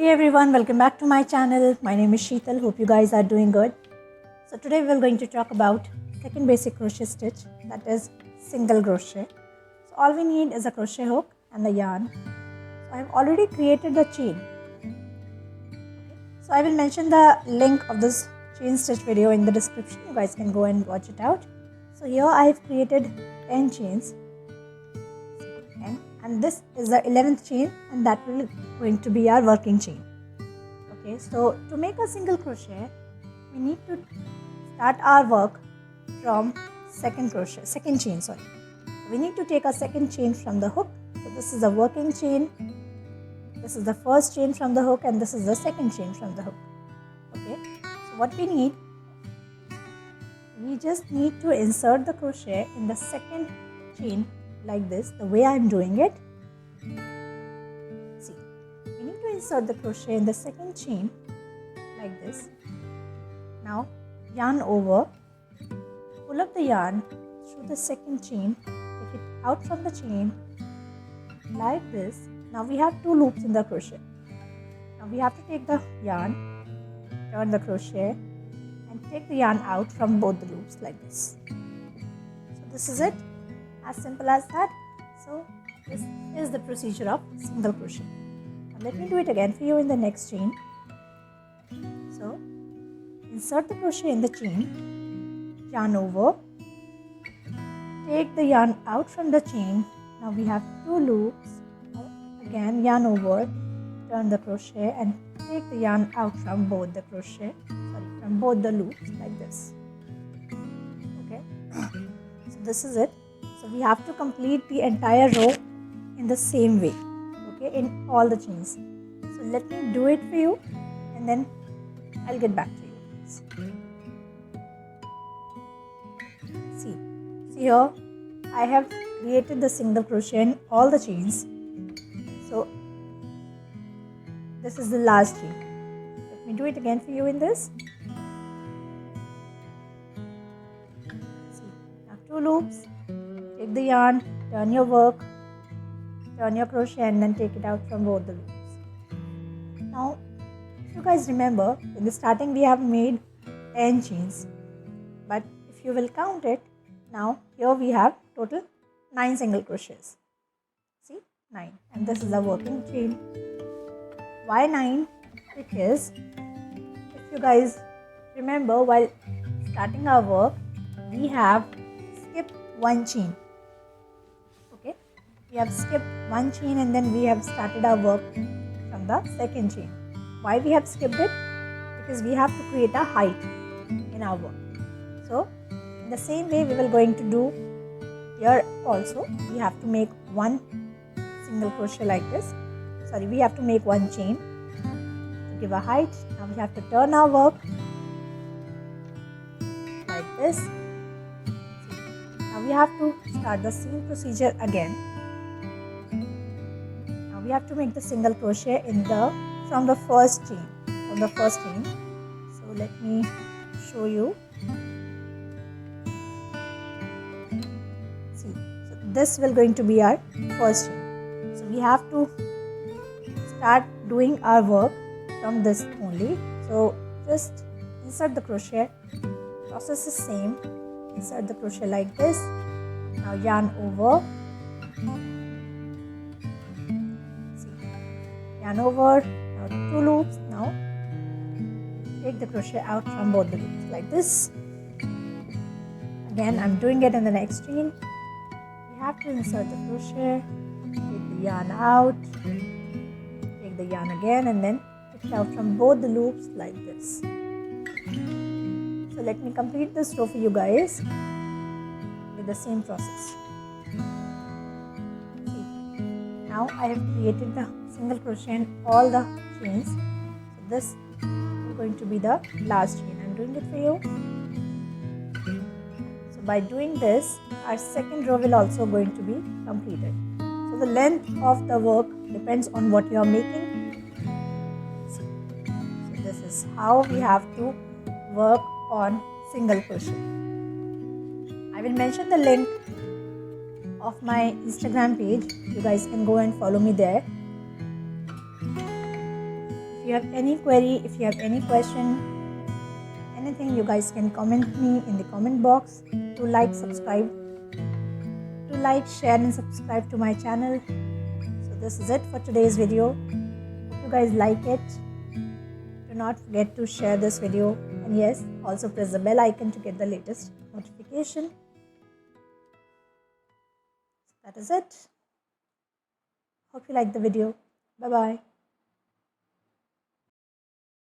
Hey everyone, welcome back to my channel. My name is Sheetal. Hope you guys are doing good. So today we're going to talk about second basic crochet stitch, that is single crochet. So all we need is a crochet hook and the yarn. So I've already created the chain. So I will mention the link of this chain stitch video in the description. You guys can go and watch it out. So here I've created 10 chains. And this is the 11th chain, and that will going to be our working chain. Okay, so to make a single crochet, we need to start our work from second chain. We need to take a second chain from the hook. So this is the working chain, this is the first chain from the hook, and this is the second chain from the hook. Okay, so what we just need to insert the crochet in the second chain like this, the way I am doing it. See, we need to insert the crochet in the second chain like this. Now yarn over, pull up the yarn through the second chain, take it out from the chain like this. Now we have 2 loops in the crochet. Now we have to take the yarn, turn the crochet, and take the yarn out from both the loops like this. So this is it. As simple as that. So this is the procedure of single crochet. Now let me do it again for you in the next chain. So insert the crochet in the chain, yarn over, take the yarn out from the chain. Now we have 2 loops. Again yarn over, turn the crochet, and take the yarn out from both the loops like this. Okay, so this is it. So we have to complete the entire row in the same way, okay, in all the chains. So let me do it for you and then I'll get back to you. See here I have created the single crochet in all the chains. So this is the last chain. Let me do it again for you in this. See, now 2 loops. Take the yarn, turn your work, turn your crochet, and then take it out from both the loops. Now, if you guys remember, in the starting we have made 10 chains, but if you will count it, now here we have total 9 single crochets. See, 9, and this is the working chain. Why 9? Because if you guys remember, while starting our work, we have skipped 1 chain. We have skipped 1 chain and then we have started our work from the second chain. Why we have skipped it? Because we have to create a height in our work. So in the same way we will going to do here also. We have to make 1 single crochet like this. We have to make 1 chain to give a height. Now we have to turn our work like this. Now we have to start the same procedure again. We have to make the single crochet from the first chain. So let me show you. See, so this will going to be our first chain. So we have to start doing our work from this only. So just insert the crochet. Process is same. Insert the crochet like this. Now yarn over. Yarn over, now 2 loops. Now take the crochet out from both the loops like this. Again I'm doing it in the next chain. We have to insert the crochet, take the yarn out, take the yarn again, and then take it out from both the loops like this. So let me complete this row for you guys with the same process. See, now I have created the single crochet in all the chains. So this is going to be the last chain. I'm doing it for you. So by doing this, our second row will also going to be completed. So the length of the work depends on what you are making. So this is how we have to work on single crochet. I will mention the link of my Instagram page. You guys can go and follow me there. you have any query, if you have any question, anything, you guys can comment me in the comment box. To like, share and subscribe to my channel. So this is it for today's video. Hope you guys like it. Do not forget to share this video, and yes, also press the bell icon to get the latest notification. That is it. Hope you like the video. Bye bye.